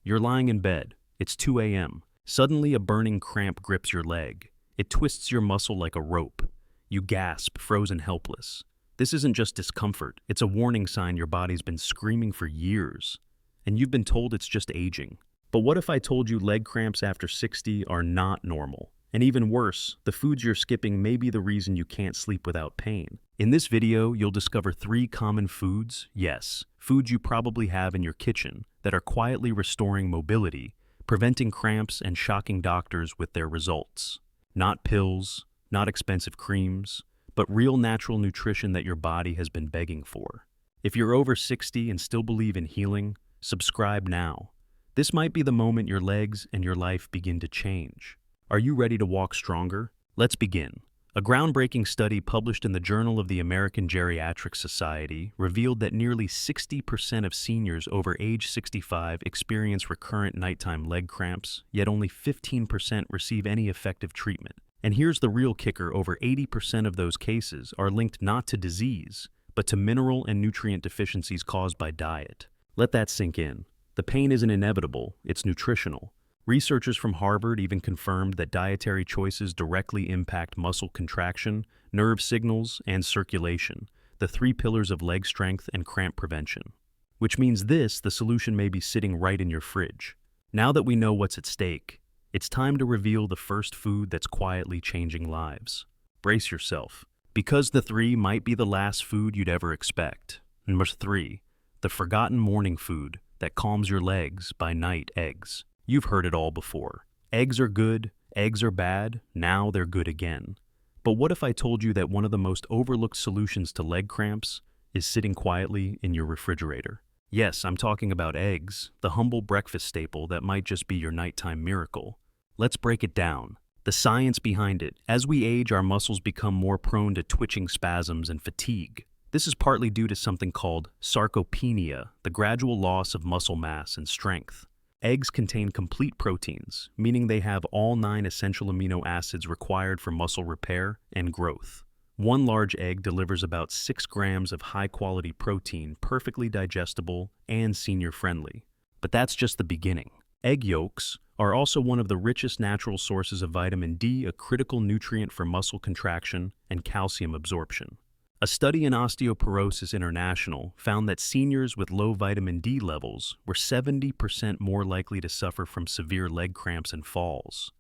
You're lying in bed. It's 2 a.m. Suddenly, a burning cramp grips your leg. It twists your muscle like a rope. You gasp, frozen helpless. This isn't just discomfort. It's a warning sign your body's been screaming for years. And you've been told it's just aging. But what if I told you leg cramps after 60 are not normal? And even worse, the foods you're skipping may be the reason you can't sleep without pain. In this video, you'll discover 3 common foods, yes, foods you probably have in your kitchen, that are quietly restoring mobility, preventing cramps, and shocking doctors with their results. Not pills, not expensive creams, but real natural nutrition that your body has been begging for. If you're over 60 and still believe in healing, subscribe now. This might be the moment your legs and your life begin to change. Are you ready to walk stronger? Let's begin. A groundbreaking study published in the Journal of the American Geriatric Society revealed that nearly 60% of seniors over age 65 experience recurrent nighttime leg cramps, yet only 15% receive any effective treatment. And here's the real kicker: over 80% of those cases are linked not to disease, but to mineral and nutrient deficiencies caused by diet. Let that sink in. The pain isn't inevitable, it's nutritional. Researchers from Harvard even confirmed that dietary choices directly impact muscle contraction, nerve signals, and circulation, the 3 pillars of leg strength and cramp prevention. Which means the solution may be sitting right in your fridge. Now that we know what's at stake, it's time to reveal the first food that's quietly changing lives. Brace yourself, because the 3 might be the last food you'd ever expect. Number 3, the forgotten morning food that calms your legs by night: eggs. You've heard it all before. Eggs are good, eggs are bad, now they're good again. But what if I told you that one of the most overlooked solutions to leg cramps is sitting quietly in your refrigerator? Yes, I'm talking about eggs, the humble breakfast staple that might just be your nighttime miracle. Let's break it down. The science behind it. As we age, our muscles become more prone to twitching spasms and fatigue. This is partly due to something called sarcopenia, the gradual loss of muscle mass and strength. Eggs contain complete proteins, meaning they have all 9 essential amino acids required for muscle repair and growth. One large egg delivers about 6 grams of high-quality protein, perfectly digestible and senior-friendly. But that's just the beginning. Egg yolks are also one of the richest natural sources of vitamin D, a critical nutrient for muscle contraction and calcium absorption. A study in Osteoporosis International found that seniors with low vitamin D levels were 70% more likely to suffer from severe leg cramps and falls.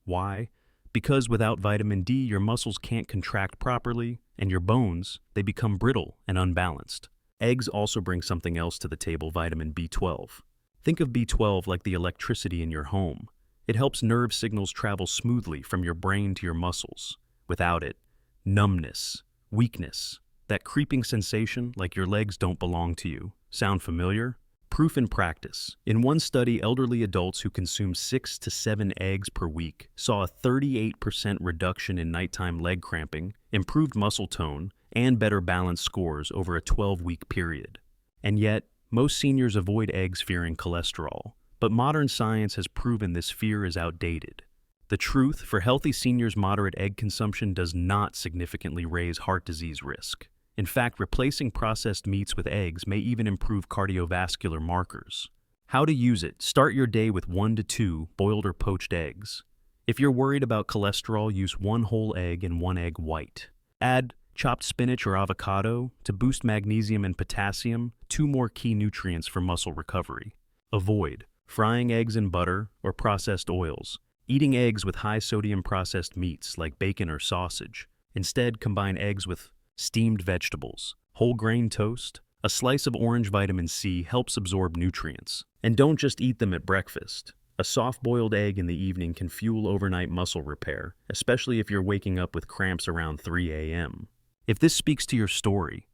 Why? Because without vitamin D, your muscles can't contract properly, and your bones, they become brittle and unbalanced. Eggs also bring something else to the table: vitamin B12. Think of B12 like the electricity in your home. It helps nerve signals travel smoothly from your brain to your muscles. Without it, numbness, weakness, that creeping sensation like your legs don't belong to you. Sound familiar? Proof in practice. In one study, elderly adults who consumed 6 to 7 eggs per week saw a 38% reduction in nighttime leg cramping, improved muscle tone, and better balance scores over a 12-week period. And yet, most seniors avoid eggs fearing cholesterol. But modern science has proven this fear is outdated. The truth: for healthy seniors, moderate egg consumption does not significantly raise heart disease risk. In fact, replacing processed meats with eggs may even improve cardiovascular markers. How to use it: start your day with 1 to 2 boiled or poached eggs. If you're worried about cholesterol, use 1 whole egg and 1 egg white. Add chopped spinach or avocado to boost magnesium and potassium, 2 more key nutrients for muscle recovery. Avoid frying eggs in butter or processed oils. Eating eggs with high-sodium processed meats like bacon or sausage. Instead, combine eggs with steamed vegetables, whole grain toast. A slice of orange vitamin C helps absorb nutrients. And don't just eat them at breakfast. A soft-boiled egg in the evening can fuel overnight muscle repair, especially if you're waking up with cramps around 3 a.m. If this speaks to your story,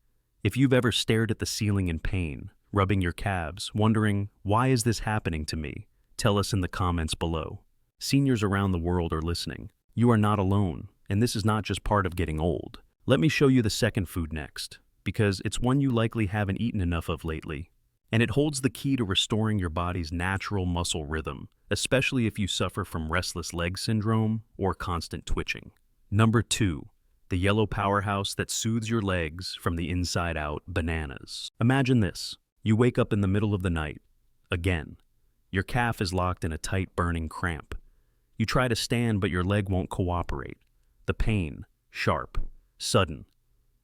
if you've ever stared at the ceiling in pain, rubbing your calves, wondering, why is this happening to me? Tell us in the comments below. Seniors around the world are listening. You are not alone, and this is not just part of getting old. Let me show you the second food next, because it's one you likely haven't eaten enough of lately. And it holds the key to restoring your body's natural muscle rhythm, especially if you suffer from restless leg syndrome or constant twitching. Number 2, the yellow powerhouse that soothes your legs from the inside out: bananas. Imagine this. You wake up in the middle of the night. Again. Your calf is locked in a tight, burning cramp. You try to stand, but your leg won't cooperate. The pain, sharp, sudden,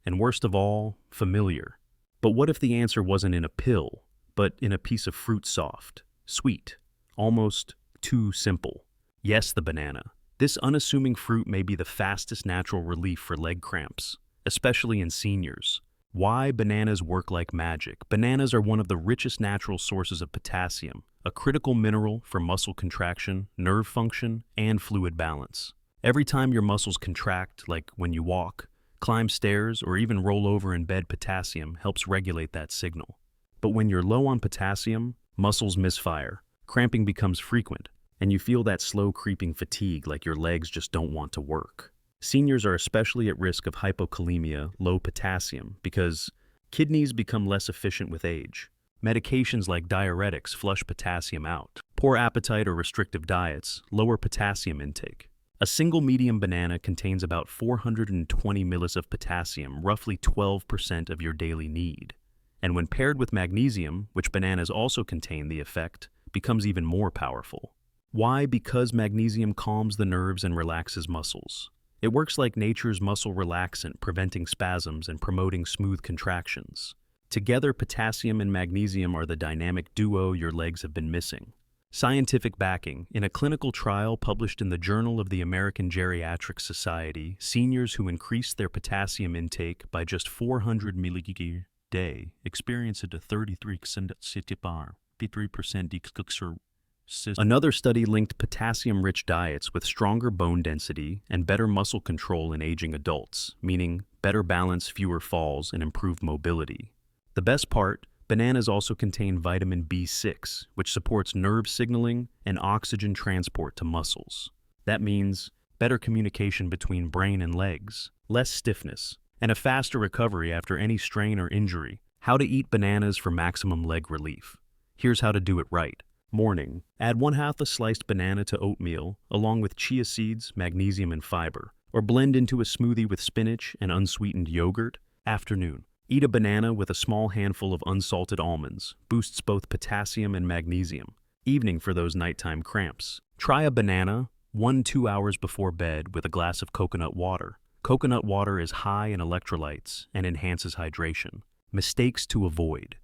and worst of all, familiar. But what if the answer wasn't in a pill, but in a piece of fruit soft, sweet, almost too simple? Yes, the banana. This unassuming fruit may be the fastest natural relief for leg cramps, especially in seniors. Why bananas work like magic? Bananas are one of the richest natural sources of potassium, a critical mineral for muscle contraction, nerve function, and fluid balance. Every time your muscles contract, like when you walk, climb stairs, or even roll over in bed, potassium helps regulate that signal. But when you're low on potassium, muscles misfire, cramping becomes frequent, and you feel that slow creeping fatigue like your legs just don't want to work. Seniors are especially at risk of hypokalemia, low potassium, because kidneys become less efficient with age. Medications like diuretics flush potassium out. Poor appetite or restrictive diets lower potassium intake. A single medium banana contains about 420 millis of potassium, roughly 12% of your daily need. And when paired with magnesium, which bananas also contain, the effect becomes even more powerful. Why? Because magnesium calms the nerves and relaxes muscles. It works like nature's muscle relaxant, preventing spasms and promoting smooth contractions. Together, potassium and magnesium are the dynamic duo your legs have been missing. Scientific backing. In a clinical trial published in the Journal of the American Geriatric Society, seniors who increased their potassium intake by just 400 mg a day experienced a 33% decrease. Another study linked potassium-rich diets with stronger bone density and better muscle control in aging adults, meaning better balance, fewer falls, and improved mobility. The best part, bananas also contain vitamin B6, which supports nerve signaling and oxygen transport to muscles. That means better communication between brain and legs, less stiffness, and a faster recovery after any strain or injury. How to eat bananas for maximum leg relief. Here's how to do it right. Morning. Add 1/2 a sliced banana to oatmeal, along with chia seeds, magnesium, and fiber, or blend into a smoothie with spinach and unsweetened yogurt. Afternoon. Eat a banana with a small handful of unsalted almonds, boosts both potassium and magnesium. Evening for those nighttime cramps. Try a banana 1-2 hours before bed with a glass of coconut water. Coconut water is high in electrolytes and enhances hydration. Mistakes to avoid.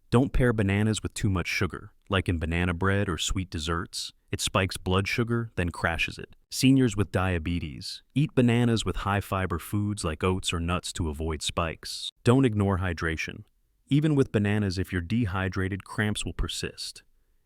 Don't pair bananas with too much sugar, like in banana bread or sweet desserts. It spikes blood sugar, then crashes it. Seniors with diabetes. Eat bananas with high-fiber foods like oats or nuts to avoid spikes. Don't ignore hydration. Even with bananas, if you're dehydrated, cramps will persist.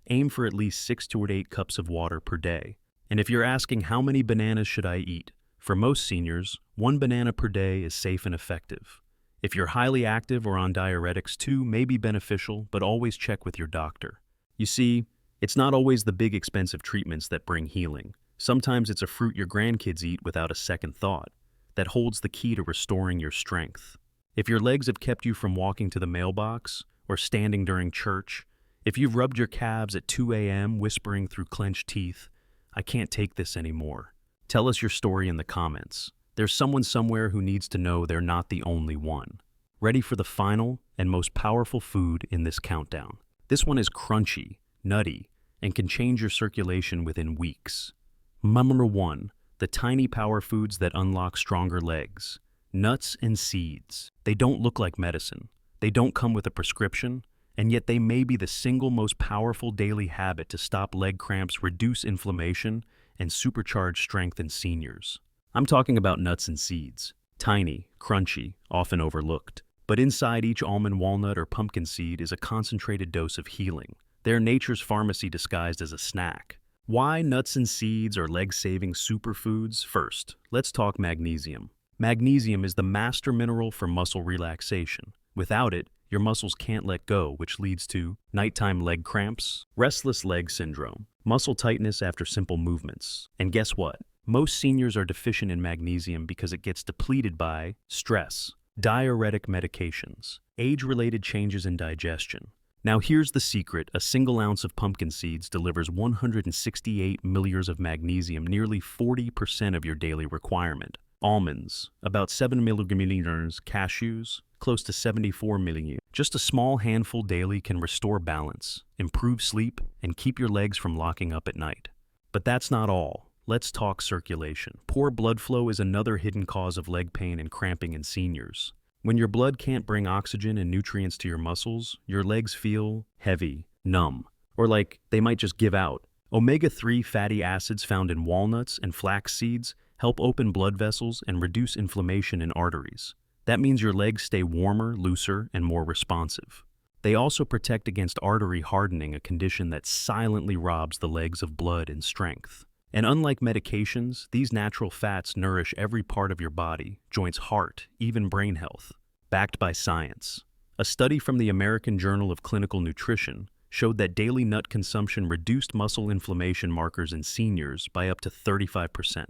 Aim for at least 6 to 8 cups of water per day. And if you're asking how many bananas should I eat, for most seniors, 1 banana per day is safe and effective. If you're highly active or on diuretics, 2 may be beneficial, but always check with your doctor. You see, it's not always the big expensive treatments that bring healing. Sometimes it's a fruit your grandkids eat without a second thought that holds the key to restoring your strength. If your legs have kept you from walking to the mailbox or standing during church, if you've rubbed your calves at 2 a.m. whispering through clenched teeth, "I can't take this anymore," tell us your story in the comments. There's someone somewhere who needs to know they're not the only one. Ready for the final and most powerful food in this countdown. This one is crunchy, nutty, and can change your circulation within weeks. Number 1, the tiny power foods that unlock stronger legs. Nuts and seeds. They don't look like medicine. They don't come with a prescription, and yet they may be the single most powerful daily habit to stop leg cramps, reduce inflammation, and supercharge strength in seniors. I'm talking about nuts and seeds. Tiny, crunchy, often overlooked. But inside each almond, walnut, or pumpkin seed is a concentrated dose of healing. They're nature's pharmacy disguised as a snack. Why nuts and seeds are leg-saving superfoods? First, let's talk magnesium. Magnesium is the master mineral for muscle relaxation. Without it, your muscles can't let go, which leads to nighttime leg cramps, restless leg syndrome, muscle tightness after simple movements. And guess what? Most seniors are deficient in magnesium because it gets depleted by stress, diuretic medications, age-related changes in digestion. Now here's the secret: a single ounce of pumpkin seeds delivers 168 milliliters of magnesium, nearly 40% of your daily requirement. Almonds, about 7 milligrams. Cashews, close to 74 milligrams. Just a small handful daily can restore balance, improve sleep, and keep your legs from locking up at night. But that's not all. Let's talk circulation. Poor blood flow is another hidden cause of leg pain and cramping in seniors. When your blood can't bring oxygen and nutrients to your muscles, your legs feel heavy, numb, or like they might just give out. Omega-3 fatty acids found in walnuts and flax seeds help open blood vessels and reduce inflammation in arteries. That means your legs stay warmer, looser, and more responsive. They also protect against artery hardening, a condition that silently robs the legs of blood and strength. And unlike medications, these natural fats nourish every part of your body, joints, heart, even brain health. Backed by science. A study from the American Journal of Clinical Nutrition showed that daily nut consumption reduced muscle inflammation markers in seniors by up to 35%.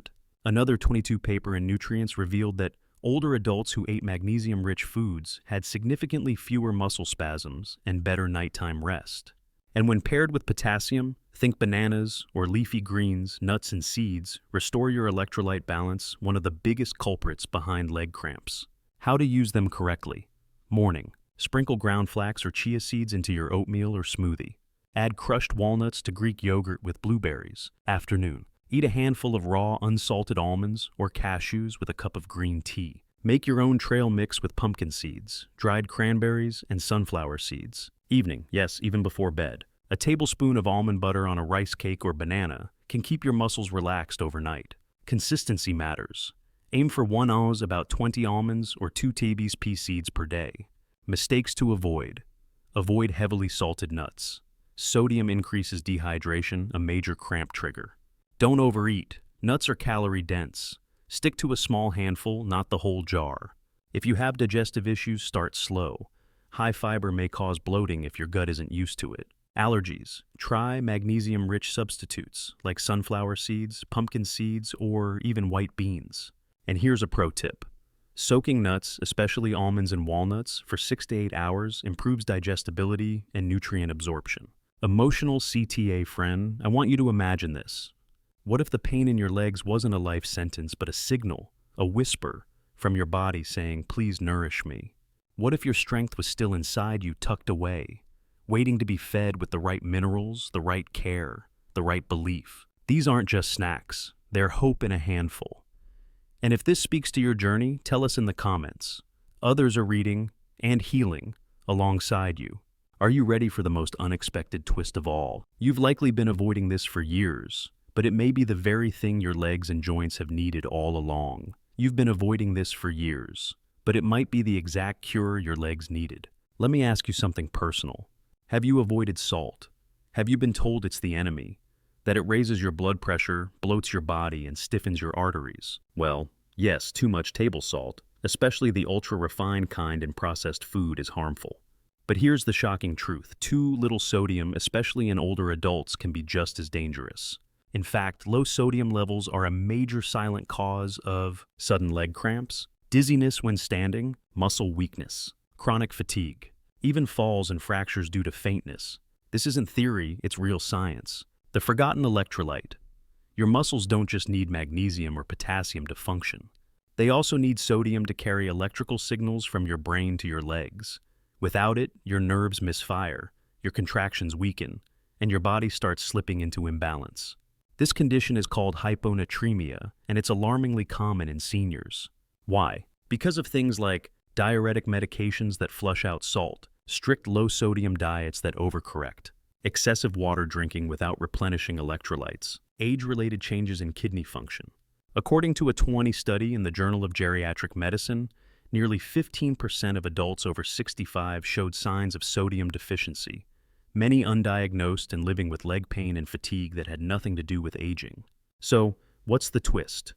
Another 22 paper in Nutrients revealed that older adults who ate magnesium-rich foods had significantly fewer muscle spasms and better nighttime rest. And when paired with potassium, think bananas or leafy greens, nuts and seeds, restore your electrolyte balance, one of the biggest culprits behind leg cramps. How to use them correctly. Morning. Sprinkle ground flax or chia seeds into your oatmeal or smoothie. Add crushed walnuts to Greek yogurt with blueberries. Afternoon. Eat a handful of raw, unsalted almonds or cashews with a cup of green tea. Make your own trail mix with pumpkin seeds, dried cranberries, and sunflower seeds. Evening, yes, even before bed. A tablespoon of almond butter on a rice cake or banana can keep your muscles relaxed overnight. Consistency matters. Aim for 1 ounce, about 20 almonds or 2 tablespoons seeds per day. Mistakes to avoid. Avoid heavily salted nuts. Sodium increases dehydration, a major cramp trigger. Don't overeat. Nuts are calorie dense. Stick to a small handful, not the whole jar. If you have digestive issues, start slow. High fiber may cause bloating if your gut isn't used to it. Allergies. Try magnesium-rich substitutes like sunflower seeds, pumpkin seeds, or even white beans. And here's a pro tip. Soaking nuts, especially almonds and walnuts, for 6 to 8 hours improves digestibility and nutrient absorption. Emotional CTA friend, I want you to imagine this. What if the pain in your legs wasn't a life sentence, but a signal, a whisper from your body saying, please nourish me? What if your strength was still inside you, tucked away, waiting to be fed with the right minerals, the right care, the right belief? These aren't just snacks. They're hope in a handful. And if this speaks to your journey, tell us in the comments. Others are reading and healing alongside you. Are you ready for the most unexpected twist of all? You've likely been avoiding this for years, but it may be the very thing your legs and joints have needed all along. You've been avoiding this for years, but it might be the exact cure your legs needed. Let me ask you something personal. Have you avoided salt? Have you been told it's the enemy? That it raises your blood pressure, bloats your body, and stiffens your arteries? Well, yes, too much table salt, especially the ultra-refined kind in processed food, is harmful. But here's the shocking truth. Too little sodium, especially in older adults, can be just as dangerous. In fact, low sodium levels are a major silent cause of sudden leg cramps, dizziness when standing, muscle weakness, chronic fatigue, even falls and fractures due to faintness. This isn't theory, it's real science. The forgotten electrolyte. Your muscles don't just need magnesium or potassium to function. They also need sodium to carry electrical signals from your brain to your legs. Without it, your nerves misfire, your contractions weaken, and your body starts slipping into imbalance. This condition is called hyponatremia, and it's alarmingly common in seniors. Why? Because of things like diuretic medications that flush out salt, strict low-sodium diets that overcorrect, excessive water drinking without replenishing electrolytes, age-related changes in kidney function. According to a 2020 study in the Journal of Geriatric Medicine, nearly 15% of adults over 65 showed signs of sodium deficiency, many undiagnosed and living with leg pain and fatigue that had nothing to do with aging. So, what's the twist?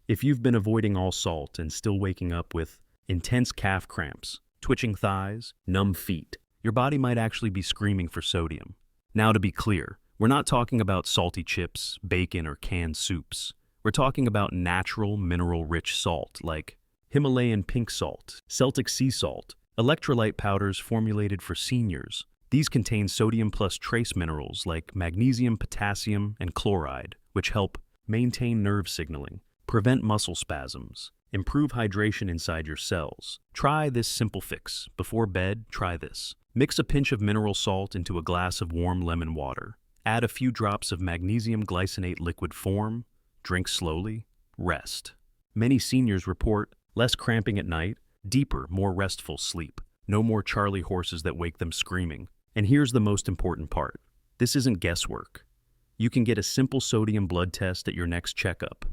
If you've been avoiding all salt and still waking up with intense calf cramps, twitching thighs, numb feet, your body might actually be screaming for sodium. Now, to be clear, we're not talking about salty chips, bacon, or canned soups. We're talking about natural, mineral-rich salt like Himalayan pink salt, Celtic sea salt, electrolyte powders formulated for seniors. These contain sodium plus trace minerals like magnesium, potassium, and chloride, which help maintain nerve signaling, prevent muscle spasms, Improve hydration inside your cells. Try this simple fix. Before bed, try this. Mix a pinch of mineral salt into a glass of warm lemon water. Add a few drops of magnesium glycinate liquid form. Drink slowly. Rest. Many seniors report less cramping at night, deeper, more restful sleep. No more Charlie horses that wake them screaming. And here's the most important part. This isn't guesswork. You can get a simple sodium blood test at your next checkup.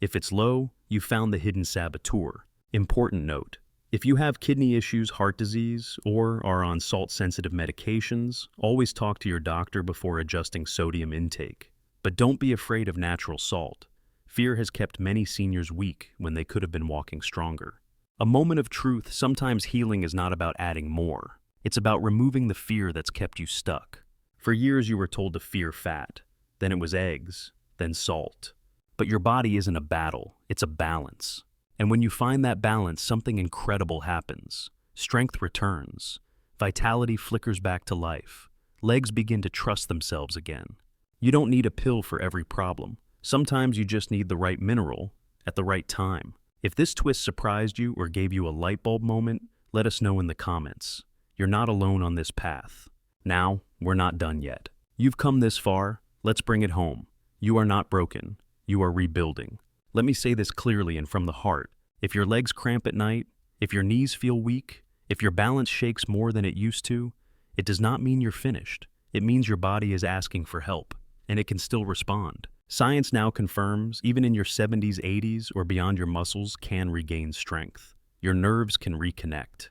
If it's low, you found the hidden saboteur. Important note. If you have kidney issues, heart disease, or are on salt-sensitive medications, always talk to your doctor before adjusting sodium intake. But don't be afraid of natural salt. Fear has kept many seniors weak when they could have been walking stronger. A moment of truth, sometimes healing is not about adding more. It's about removing the fear that's kept you stuck. For years you were told to fear fat. Then it was eggs, then salt. But your body isn't a battle, it's a balance. And when you find that balance, something incredible happens. Strength returns. Vitality flickers back to life. Legs begin to trust themselves again. You don't need a pill for every problem. Sometimes you just need the right mineral at the right time. If this twist surprised you or gave you a light bulb moment, let us know in the comments. You're not alone on this path. Now, we're not done yet. You've come this far, let's bring it home. You are not broken. You are rebuilding. Let me say this clearly and from the heart. If your legs cramp at night, if your knees feel weak, if your balance shakes more than it used to, it does not mean you're finished. It means your body is asking for help, and it can still respond. Science now confirms, even in your 70s, 80s, or beyond, your muscles can regain strength. Your nerves can reconnect.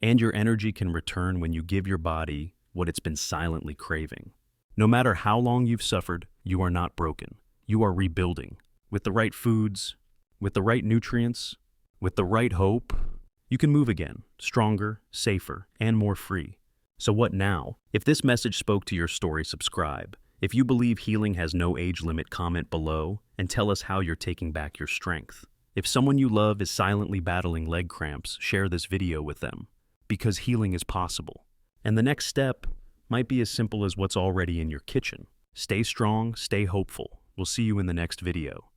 And your energy can return when you give your body what it's been silently craving. No matter how long you've suffered, you are not broken. You are rebuilding. With the right foods, with the right nutrients, with the right hope, you can move again, stronger, safer, and more free. So what now? If this message spoke to your story, subscribe. If you believe healing has no age limit, comment below and tell us how you're taking back your strength. If someone you love is silently battling leg cramps, share this video with them, because healing is possible. And the next step might be as simple as what's already in your kitchen. Stay strong, stay hopeful. We'll see you in the next video.